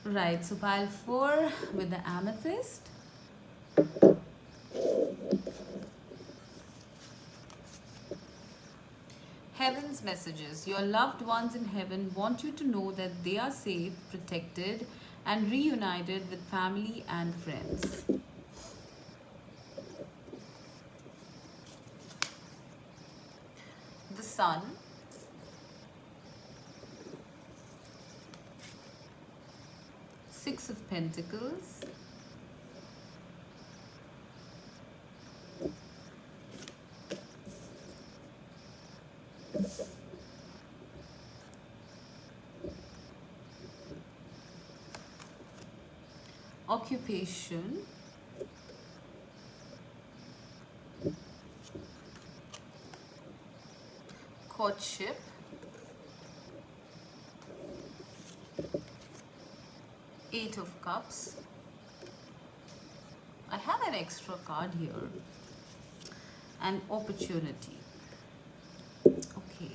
Right, so pile 4 with the amethyst. Heaven's messages. Your loved ones in heaven want you to know that they are safe, protected, and reunited with family and friends. The Sun. Six of Pentacles. occupation, courtship, Eight of Cups. I have an extra card here, and opportunity. Okay.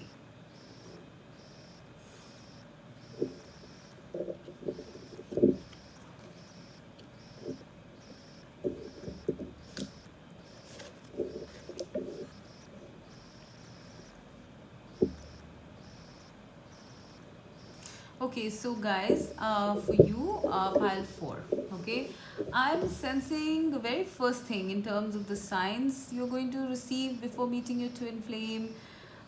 Okay, so guys, for you, pile 4. Okay, I'm sensing the very first thing in terms of the signs you're going to receive before meeting your twin flame.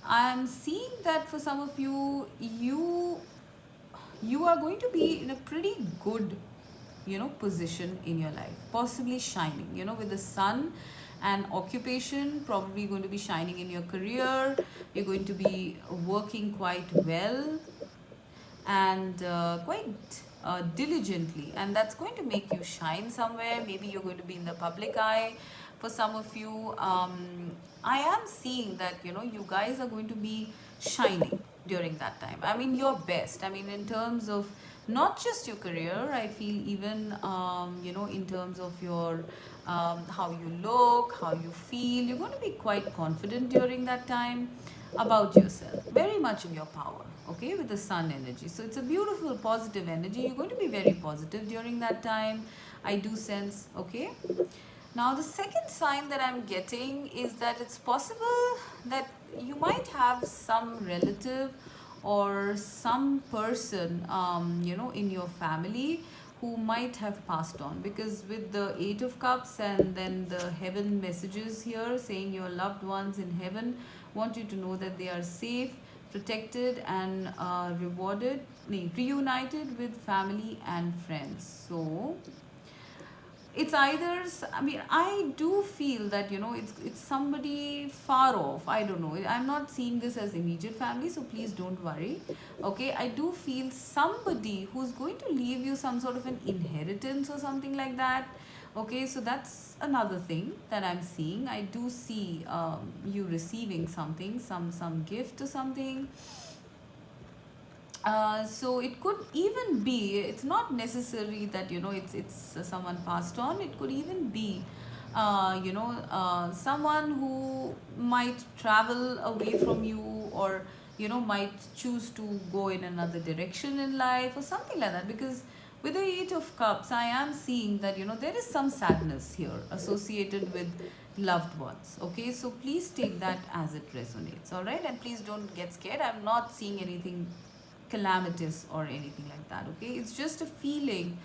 I'm seeing that for some of you, you are going to be in a pretty good, position in your life, possibly shining, with the sun and occupation, probably going to be shining in your career. You're going to be working quite well and quite diligently, and that's going to make you shine somewhere. Maybe you're going to be in the public eye. For some of you, I am seeing that you guys are going to be shining during that time. I mean, your best. I mean, in terms of not just your career, I feel even in terms of your how you look, how you feel, you're going to be quite confident during that time about yourself, very much in your power, okay, with the sun energy. So it's a beautiful positive energy. You're going to be very positive during that time, I do sense. Okay, now the second sign that I'm getting is that it's possible that you might have some relative or some person in your family who might have passed on, because with the Eight of Cups and then the heaven messages here saying your loved ones in heaven want you to know that they are safe, protected, and rewarded, reunited with family and friends. So it's either, I mean, I do feel that it's somebody far off. I don't know, I'm not seeing this as immediate family, so please don't worry. Okay, I do feel somebody who's going to leave you some sort of an inheritance or something like that. Okay, so that's another thing that I'm seeing. I do see you receiving something, some gift or something. So it could even be, it's not necessary that it's someone passed on. It could even be someone who might travel away from you, or might choose to go in another direction in life or something like that. Because with the Eight of Cups, I am seeing that there is some sadness here associated with loved ones. Okay, so please take that as it resonates. All right, and please don't get scared. I'm not seeing anything calamitous or anything like that. Okay, it's just a feeling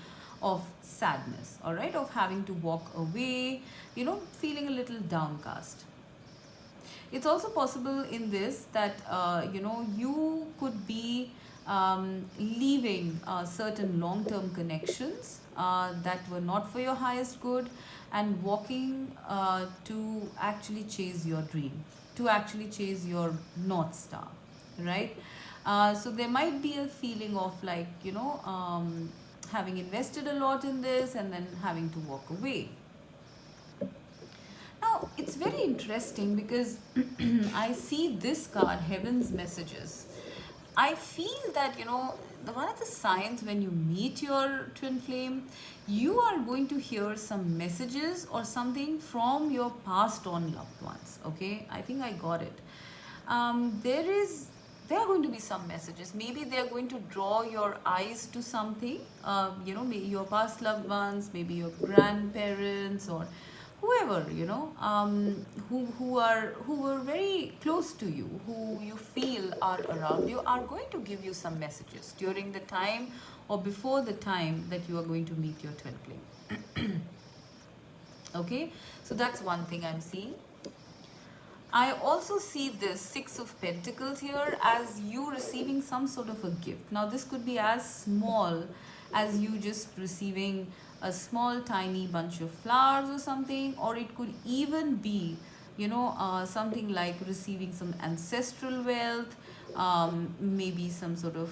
of sadness, all right, of having to walk away, feeling a little downcast. It's also possible in this that you could be leaving certain long-term connections that were not for your highest good, and walking to actually chase your dream, to actually chase your North Star, right? So there might be a feeling of like, having invested a lot in this and then having to walk away. Now, it's very interesting because I see this card, Heaven's Messages. I feel that, one of the signs when you meet your twin flame, you are going to hear some messages or something from your passed on loved ones. Okay, I think I got it. There are going to be some messages. Maybe they are going to draw your eyes to something, maybe your past loved ones, maybe your grandparents, or whoever, who were very close to you, who you feel are around you, are going to give you some messages during the time or before the time that you are going to meet your twin flame. Okay, so that's one thing I'm seeing. I also see this Six of Pentacles here as you receiving some sort of a gift. Now, this could be as small as you just receiving a small tiny bunch of flowers or something, or it could even be, something like receiving some ancestral wealth, maybe some sort of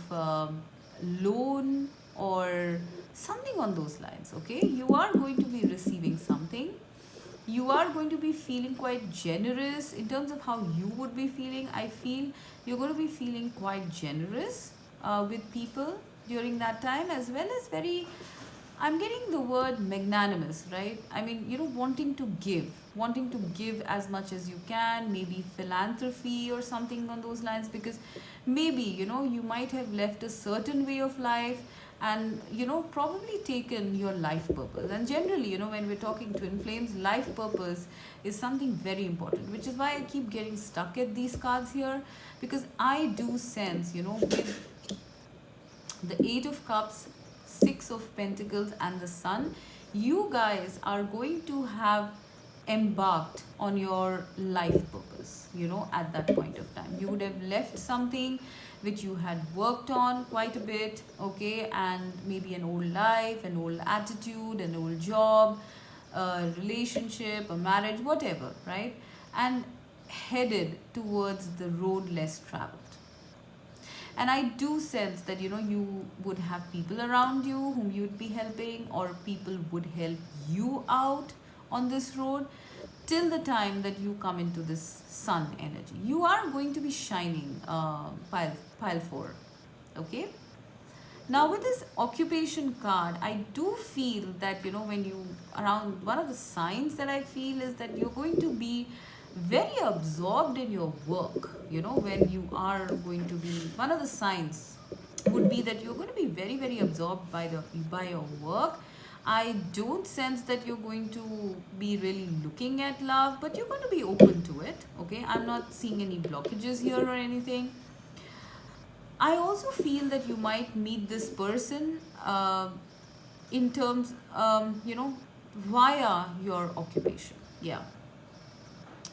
loan or something on those lines, okay? You are going to be receiving something. You are going to be feeling quite generous in terms of how you would be feeling. I feel you're going to be feeling quite generous with people during that time, as well as very, I'm getting the word magnanimous, right? I mean, wanting to give as much as you can, maybe philanthropy or something on those lines, because maybe, you might have left a certain way of life and, probably taken your life purpose. And generally, when we're talking twin flames, life purpose is something very important, which is why I keep getting stuck at these cards here, because I do sense, with the Eight of Cups, Six of Pentacles, and the Sun, you guys are going to have embarked on your life purpose, at that point of time. You would have left something which you had worked on quite a bit, okay, and maybe an old life, an old attitude, an old job, a relationship, a marriage, whatever, right? And headed towards the road less traveled. And I do sense that, you would have people around you whom you'd be helping, or people would help you out on this road till the time that you come into this sun energy. You are going to be shining, pile 4. Okay. Now with this occupation card, I do feel that, when you around, one of the signs that I feel is that you're going to be very absorbed in your work. When you are going to be, one of the signs would be that you're going to be very, very absorbed by your work. I don't sense that you're going to be really looking at love, but you're going to be open to it, okay? I'm not seeing any blockages here or anything. I also feel that you might meet this person in terms, via your occupation. Yeah.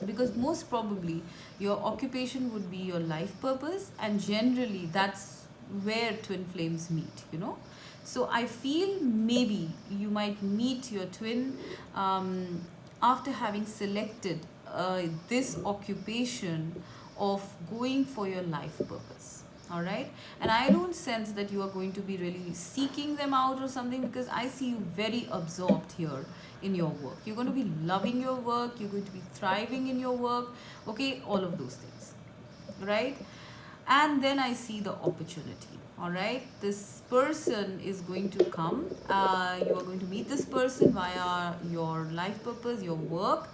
Because most probably your occupation would be your life purpose, and generally that's where twin flames meet, So I feel maybe you might meet your twin after having selected this occupation of going for your life purpose. All right. And I don't sense that you are going to be really seeking them out or something, because I see you very absorbed here in your work. You're going to be loving your work. You're going to be thriving in your work. Okay. All of those things. Right. And then I see the opportunity. All right. This person is going to come. You are going to meet this person via your life purpose, your work.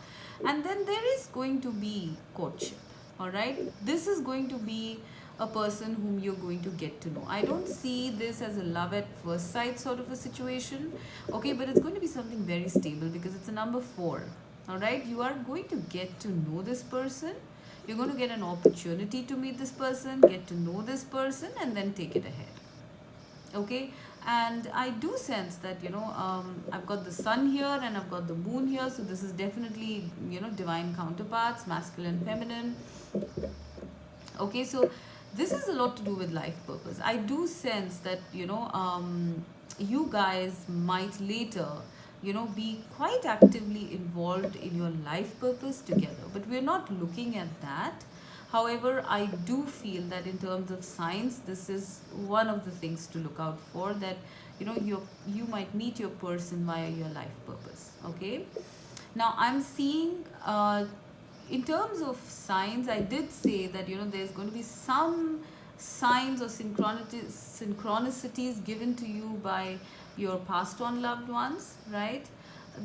And then there is going to be courtship. All right. This is going to be a person whom you're going to get to know. I don't see this as a love at first sight sort of a situation, okay, but it's going to be something very stable because it's a number 4. All right, you are going to get to know this person. You're going to get an opportunity to meet this person, get to know this person, and then take it ahead. Okay, and I do sense that, I've got the sun here and I've got the moon here, so this is definitely, divine counterparts, masculine, feminine. Okay, so this has a lot to do with life purpose. I do sense that, you guys might later, be quite actively involved in your life purpose together. But we're not looking at that. However, I do feel that in terms of signs, this is one of the things to look out for, that, you might meet your person via your life purpose. Okay. Now, I'm seeing... in terms of signs, I did say that, there's going to be some signs or synchronicities given to you by your passed on loved ones, right?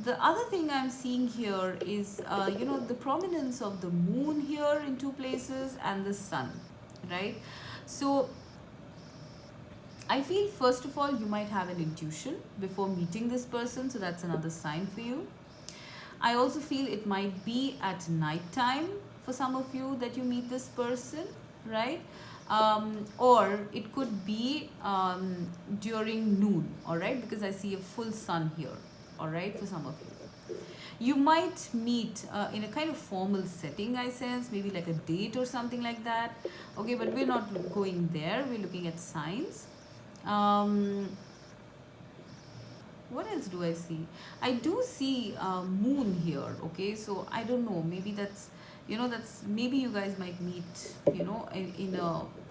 The other thing I'm seeing here is, the prominence of the moon here in 2 places and the sun, right? So I feel, first of all, you might have an intuition before meeting this person. So that's another sign for you. I also feel it might be at night time for some of you that you meet this person, right? Or it could be during noon, all right? Because I see a full sun here, all right, for some of you. You might meet in a kind of formal setting, I sense, maybe like a date or something like that. Okay, but we're not going there. We're looking at signs. What else do I see? I do see moon here, okay? So I don't know, maybe that's, maybe you guys might meet,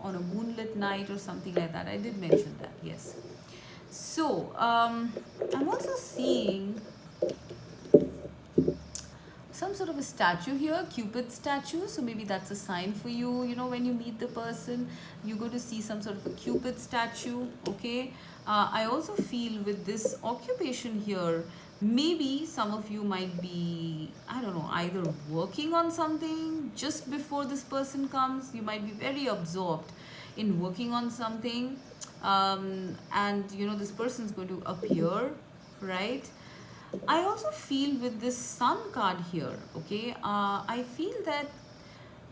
on a moonlit night or something like that. I did mention that, yes. So, I'm also seeing some sort of a statue here, Cupid statue. So maybe that's a sign for you. You know, when you meet the person, you're going to see some sort of a Cupid statue. Okay. I also feel with this occupation here, maybe some of you might be, I don't know, either working on something just before this person comes. You might be very absorbed in working on something, and you know this person's going to appear, right? I also feel with this sun card here, okay, I feel that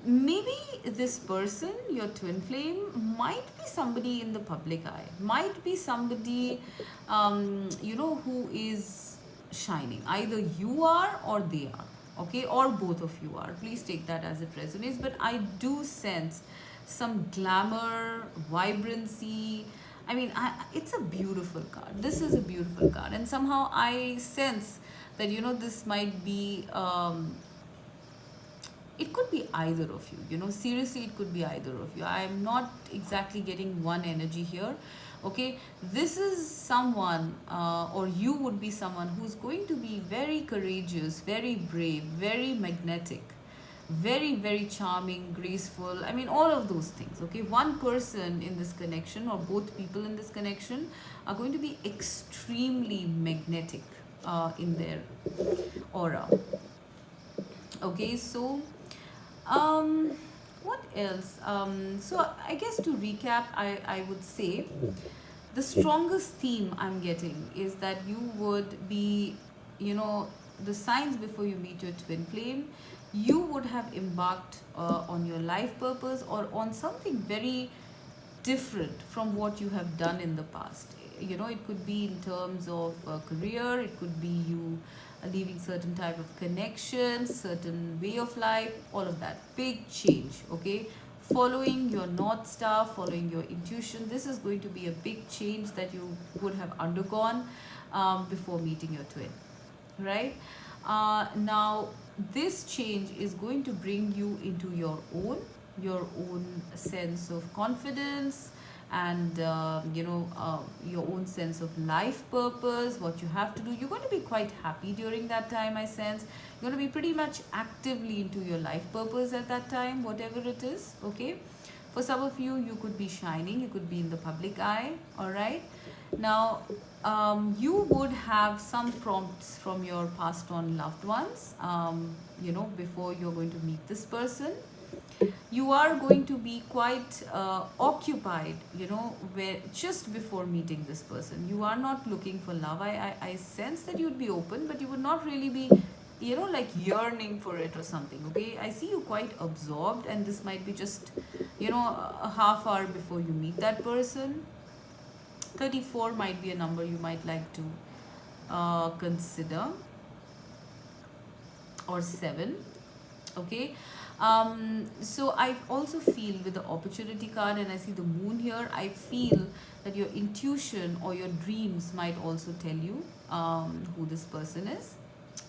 maybe this person, your twin flame, might be somebody in the public eye, might be somebody, you know, who is shining. Either you are or they are, okay, or both of you are. Please take that as it resonates. But I do sense some glamour, vibrancy. I mean, it's a beautiful card. This is a beautiful card. And somehow I sense that, you know, this might be, it could be either of you, you know, seriously, it could be either of you. I'm not exactly getting one energy here, okay. This is someone, or you would be someone who's going to be very courageous, very brave, very magnetic, very, very charming, graceful. I mean, all of those things, okay. One person in this connection, or both people in this connection, are going to be extremely magnetic in their aura, okay. So what else? So I guess to recap, I would say the strongest theme I'm getting is that you would be, you know, the signs before you meet your twin flame, you would have embarked on your life purpose, or on something very different from what you have done in the past. You know, it could be in terms of career, it could be you leaving certain type of connections, certain way of life, all of that. Big change, okay? Following your North Star, following your intuition. This is going to be a big change that you would have undergone before meeting your twin, right? Now, this change is going to bring you into your own sense of confidence, and you know, your own sense of life purpose, what you have to do. You're going to be quite happy during that time, I sense. You're going to be pretty much actively into your life purpose at that time, whatever it is, okay. For some of you, you could be shining, you could be in the public eye, all right. Now, you would have some prompts from your passed on loved ones, you know, before you're going to meet this person. You are going to be quite occupied, you know, where just before meeting this person. You are not looking for love. I sense that you'd be open, but you would not really be, you know, like yearning for it or something, okay. I see you quite absorbed, and this might be just, you know, a half hour before you meet that person. 34 might be a number you might like to consider, or 7, okay. So I also feel with the opportunity card, and I see the moon here, I feel that your intuition or your dreams might also tell you who this person is,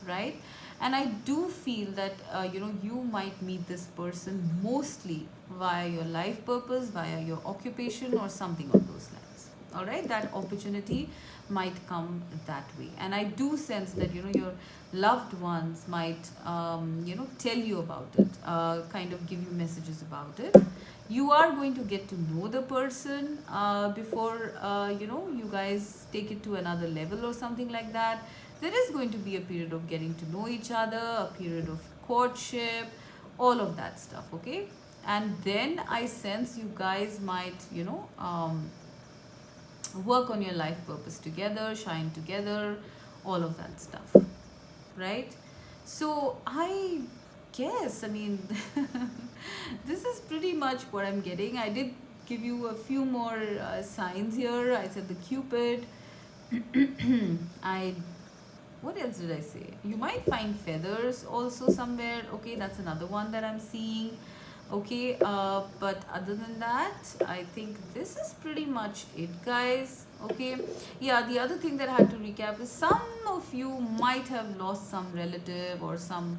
right. And I do feel that you know, you might meet this person mostly via your life purpose, via your occupation, or something on those lines, all right. That opportunity might come that way. And I do sense that, you know, your loved ones might you know, tell you about it, kind of give you messages about it. You are going to get to know the person before you know, you guys take it to another level or something like that. There is going to be a period of getting to know each other, a period of courtship, all of that stuff, okay. And then I sense you guys might, you know, work on your life purpose together, shine together, all of that stuff, right. So I guess, I mean, this is pretty much what I'm getting. I did give you a few more signs here. I said the Cupid. I What else did I say? You might find feathers also somewhere, okay. That's another one that I'm seeing, okay. But other than that, I think this is pretty much it, guys, okay. Yeah, the other thing that I had to recap is some of you might have lost some relative, or some,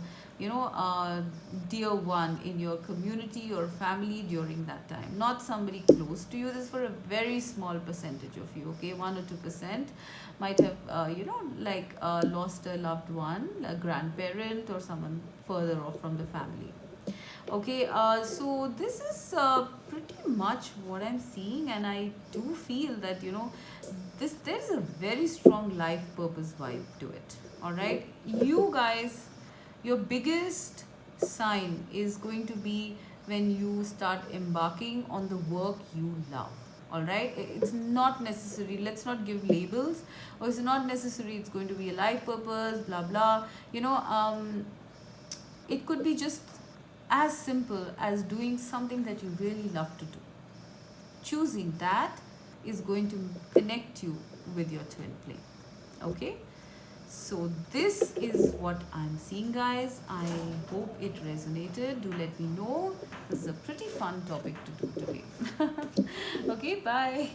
dear one in your community or family during that time, not somebody close to you. This is for a very small percentage of you, okay? 1 or 2% might have lost a loved one, a grandparent, or someone further off from the family. Okay, so this is pretty much what I'm seeing, and I do feel that there's a very strong life purpose vibe to it. All right, you guys, your biggest sign is going to be when you start embarking on the work you love. All right, it's not necessary. Let's not give labels. Or it's not necessary. It's going to be a life purpose. Blah blah. It could be just as simple as doing something that you really love to do. Choosing that is going to connect you with your twin flame. Okay, so this is what I'm seeing, guys. I hope it resonated. Do let me know. This is a pretty fun topic to do today. Okay, bye.